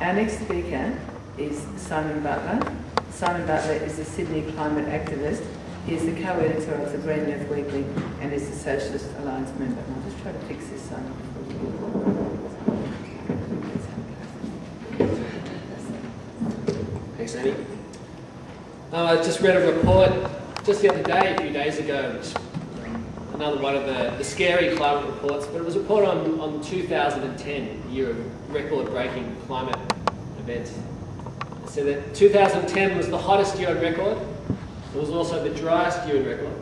Our next speaker is Simon Butler. Simon Butler is a Sydney climate activist. He is the co-editor of the Green Earth Weekly and is the Socialist Alliance member. And I'll just try to fix this, Simon, before we go. Thanks, Annie. I just read a report just the other day, a few days ago, which another one of the scary climate reports, but it was a report on 2010, the year of record-breaking climate events. It said that 2010 was the hottest year on record. It was also the driest year on record.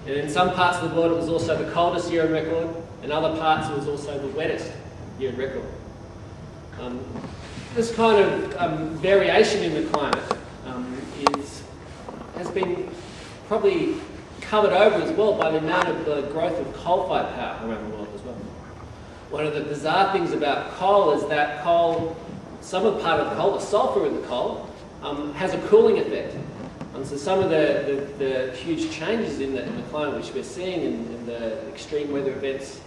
And in some parts of the world, it was also the coldest year on record. In other parts, it was also the wettest year on record. This kind of variation in the climate has been probably covered over as well by the amount of the growth of coal-fired power around the world as well. One of the bizarre things about coal is that coal, some of the part of the coal, the sulfur in the coal, has a cooling effect. So some of the huge changes in the climate which we're seeing in the extreme weather events,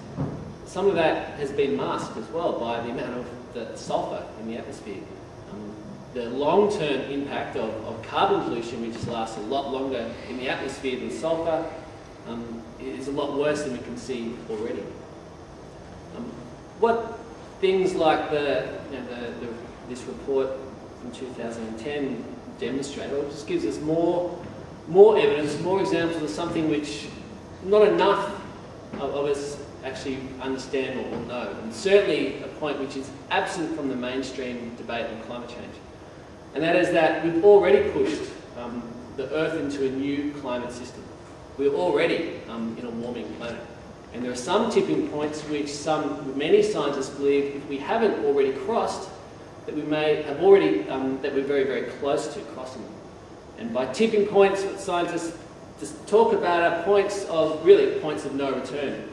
some of that has been masked as well by the amount of the sulfur in the atmosphere. The long-term impact of carbon pollution, which lasts a lot longer in the atmosphere than sulfur, is a lot worse than we can see already. What things like this report from 2010 demonstrate, or just gives us more evidence, more examples of something which not enough of us actually understand or know, and certainly a point which is absent from the mainstream debate on climate change. And that is that we've already pushed the Earth into a new climate system. We're already in a warming planet. And there are some tipping points which many scientists believe if we haven't already crossed, that we may have already, that we're very, very close to crossing them. And by tipping points, what scientists just talk about are points of no return.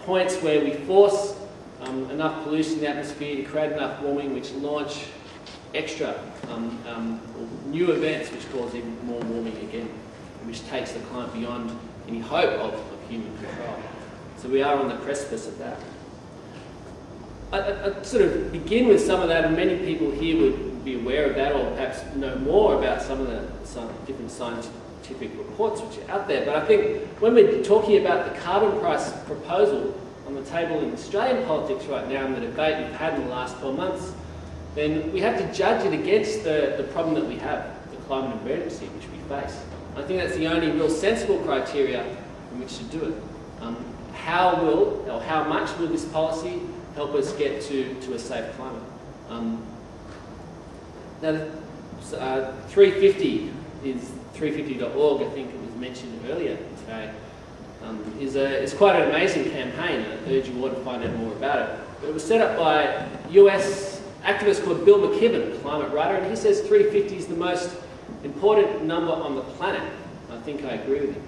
Points where we force enough pollution in the atmosphere to create enough warming which launch extra new events which cause even more warming again, which takes the climate beyond any hope of human control. So we are on the precipice of that. I sort of begin with some of that, and many people here would be aware of that or perhaps know more about some of the different scientific reports which are out there. But I think when we're talking about the carbon price proposal on the table in Australian politics right now and the debate we've had in the last 12 months, then we have to judge it against the problem that we have, the climate emergency which we face. I think that's the only real sensible criteria in which to do it. How much will this policy help us get to a safe climate? Now, 350 is 350.org, I think it was mentioned earlier today, is quite an amazing campaign. I urge you all to find out more about it. But it was set up by a US activist called Bill McKibben, a climate writer, and he says 350 is the most important number on the planet. I think I agree with him.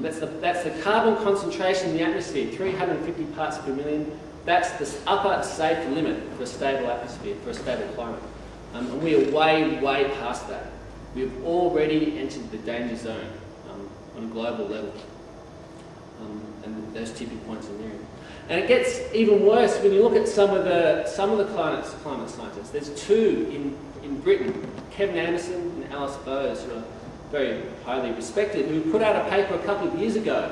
That's the carbon concentration in the atmosphere, 350 parts per million. That's the upper safe limit for a stable atmosphere, for a stable climate. And we are way, way past that. We've already entered the danger zone on a global level. And those tipping points are nearing. And it gets even worse when you look at some of the climate scientists. There's two in Britain, Kevin Anderson and Alice Bowes, who are very highly respected, who put out a paper a couple of years ago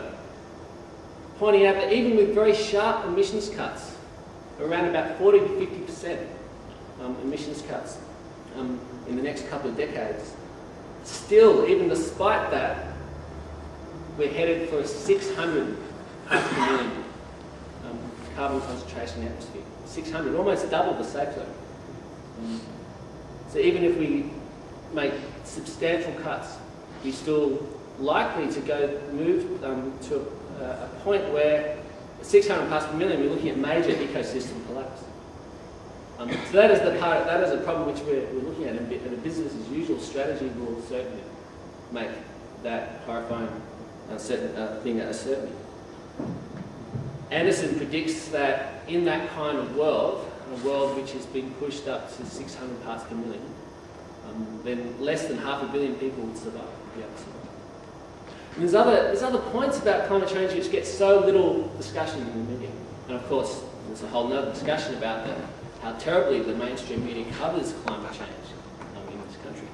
pointing out that even with very sharp emissions cuts, around about 40 to 50% emissions cuts in the next couple of decades, still, even despite that, we're headed for a 600 parts per million carbon concentration in the atmosphere. 600, almost double the safe zone. So even if we make substantial cuts, we're still likely to move to a point where 600 parts per million, we're looking at major ecosystem collapse. So that is a problem which we're looking at, and a business as usual strategy will certainly make that horrifying thing a certainty. Anderson predicts that in that kind of world, a world which has been pushed up to 600 parts per million, then less than 500 million people would survive. And there's other points about climate change which get so little discussion in the media. And of course, there's a whole other discussion about how terribly the mainstream media covers climate change in this country.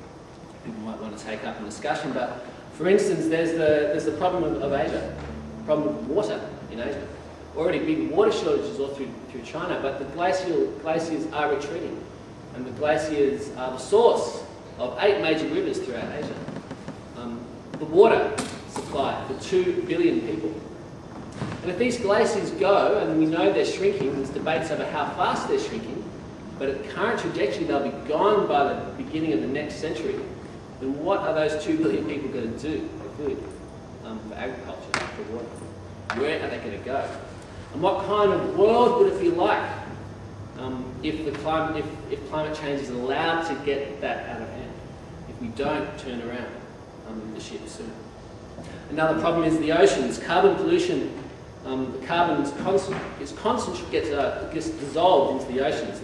People might want to take up a discussion, but for instance, there's the problem of Asia, the problem of water in Asia. Already big water shortages all through China, but the glaciers are retreating, and the glaciers are the source of 8 major rivers throughout Asia. The water supply for 2 billion people. And if these glaciers go, and we know they're shrinking, there's debates over how fast they're shrinking, but at current trajectory they'll be gone by the beginning of the next century, then what are those 2 billion people going to do for food, for agriculture, for water? Where are they going to go? And what kind of world would it be like if climate change is allowed to get that out of hand, if we don't turn around the ship soon? Another problem is the oceans. Carbon pollution, the carbon gets dissolved into the oceans,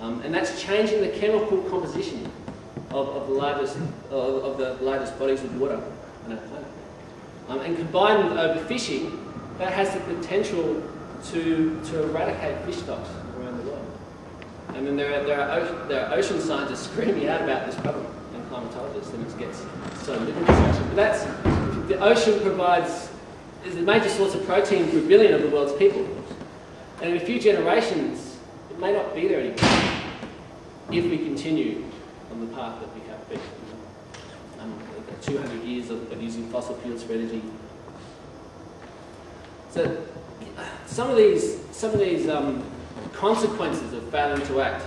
and that's changing the chemical composition of the largest bodies of water on our planet. And combined with overfishing, that has the potential to eradicate fish stocks around the world. And then there are ocean scientists screaming out about this problem, and climatologists, and it gets so little discussion. But the ocean is a major source of protein for 1 billion of the world's people. And in a few generations, it may not be there anymore if we continue on the path that we have been. 200 years of using fossil fuels for energy. So some of these consequences of failing to act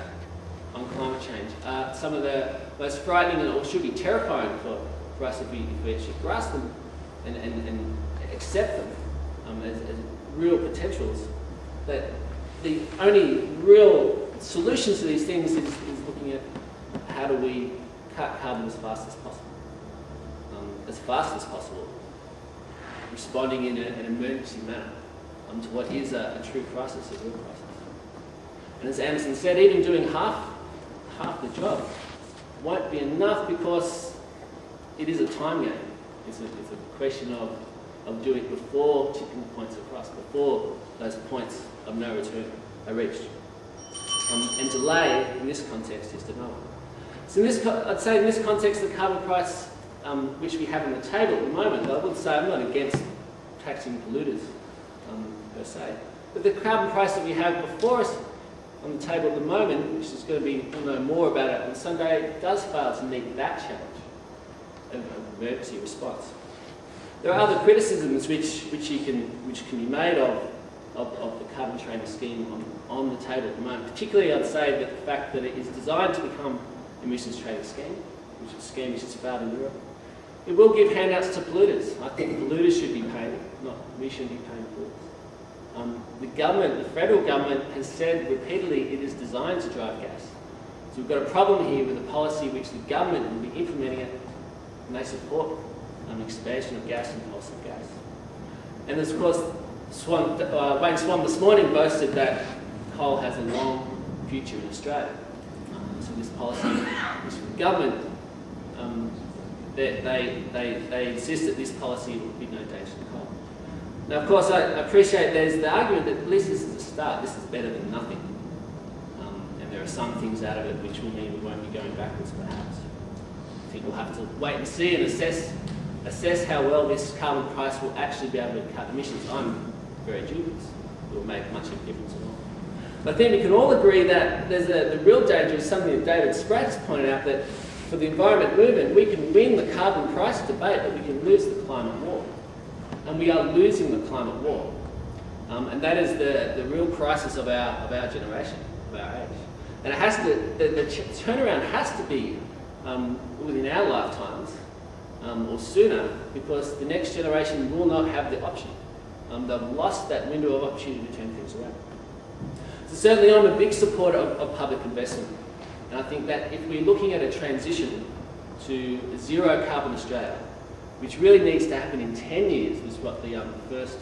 on climate change are some of the most frightening, or should be terrifying for us if we actually grasp them and accept them as real potentials. That the only real solution to these things is looking at how do we cut carbon as fast as possible, responding in an emergency manner to what is a true crisis, a real crisis. And as Anderson said, even doing half the job won't be enough, because it is a time game. It's a question of doing it before tipping points across, before those points of no return are reached. And delay in this context is denial. So I'd say in this context, the carbon price which we have on the table at the moment, I would say I'm not against taxing polluters per se, but the carbon price that we have before us on the table at the moment, which is going to be, we'll know more about it on Sunday, does fail to meet that challenge of emergency response. There are other criticisms which can be made of the carbon trading scheme on the table at the moment. Particularly, I'd say that the fact that it is designed to become an emissions trading scheme, which is a scheme which has failed in Europe. It will give handouts to polluters. I think polluters should be paying, not we shouldn't be paying polluters. The government, the federal government, has said repeatedly it is designed to drive gas. So we've got a problem here with a policy which the government will be implementing it, and they support expansion of gas and fossil gas. And of course, Wayne Swan this morning boasted that coal has a long future in Australia. So this policy is from the government. They insist that this policy will be no danger to coal. Now, of course, I appreciate there's the argument that at least this is a start. This is better than nothing. And there are some things out of it which will mean we won't be going backwards, perhaps. I think we'll have to wait and see and assess how well this carbon price will actually be able to cut emissions. I'm very dubious it will make much of a difference at all. But I think we can all agree that there's the real danger is something that David Spratt's pointed out, that for the environment movement, we can win the carbon price debate, but we can lose the climate war. And we are losing the climate war. And that is the real crisis of our generation, of our age. And it has to, the turnaround has to be within our lifetimes, or sooner, because the next generation will not have the option. They've lost that window of opportunity to turn things around. So certainly I'm a big supporter of public investment. And I think that if we're looking at a transition to a zero carbon Australia, which really needs to happen in 10 years, was what the first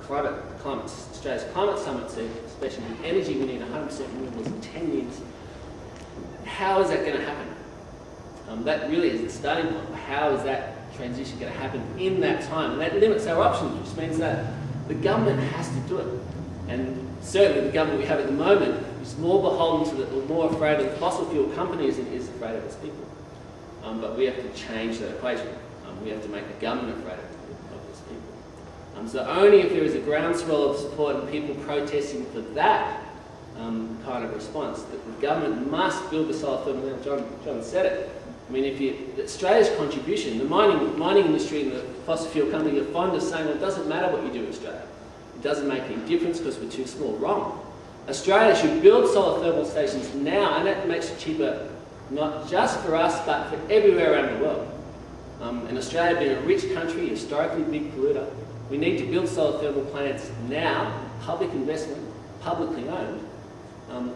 Australia's Climate Summit said, especially with energy, we need 100% renewables in 10 years. How is that going to happen? That really is the starting point. How is that transition going to happen in that time? And that limits our options, which means that the government has to do it. And certainly the government we have at the moment is more beholden to or more afraid of the fossil fuel companies than it is afraid of its people. But we have to change that equation. We have to make the government afraid of its people. So only if there is a groundswell of support and people protesting for that kind of response, that the government must build the solar thermal. John said it. I mean, Australia's contribution, the mining industry and the fossil fuel company are fond of saying, well, it doesn't matter what you do in Australia. It doesn't make any difference because we're too small. Wrong. Australia should build solar thermal stations now, and that makes it cheaper not just for us, but for everywhere around the world. And Australia being a rich country, historically big polluter, we need to build solar thermal plants now, public investment, publicly owned,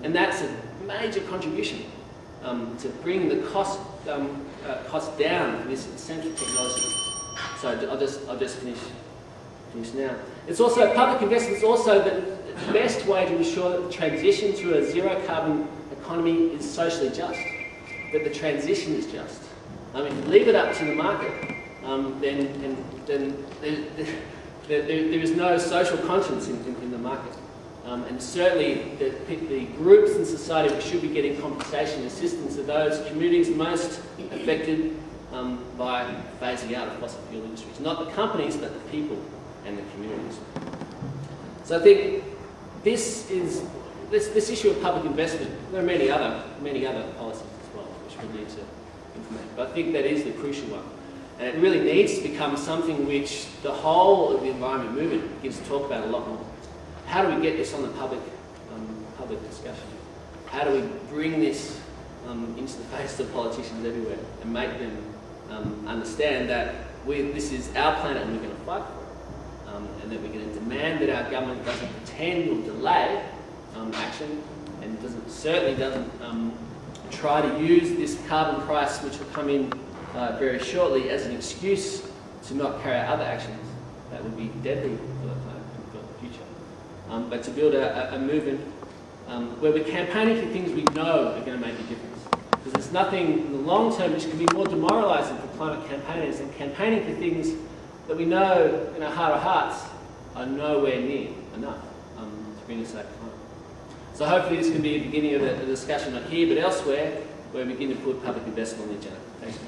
and that's a major contribution to bring the cost down for this essential technology. So I'll just finish now. It's also, public investment is also the best way to ensure that the transition to a zero carbon economy is socially just, that the transition is just. If you leave it up to the market, then there is no social conscience in the market. And certainly the groups in society which should be getting compensation and assistance are those communities most affected by phasing out of fossil fuel industries. Not the companies, but the people and the communities. So I think this issue of public investment, there are many other policies as well which we need to implement, but I think that is the crucial one. And it really needs to become something which the whole of the environment movement gives talk about a lot more. How do we get this on the public discussion? How do we bring this into the face of politicians everywhere and make them understand that this is our planet and we're going to fight for it, and that we're going to demand that our government doesn't pretend or delay action, and certainly doesn't try to use this carbon price, which will come in very shortly, as an excuse to not carry out other actions that would be deadly for the planet and for the future. But to build a movement where we're campaigning for things we know are going to make a difference. Because there's nothing in the long term which can be more demoralising for climate campaigners than campaigning for things that we know in our heart of hearts are nowhere near enough to bring us that climate. So hopefully this can be the beginning of a discussion not here but elsewhere, where we begin to put public investment on the agenda. Thank you.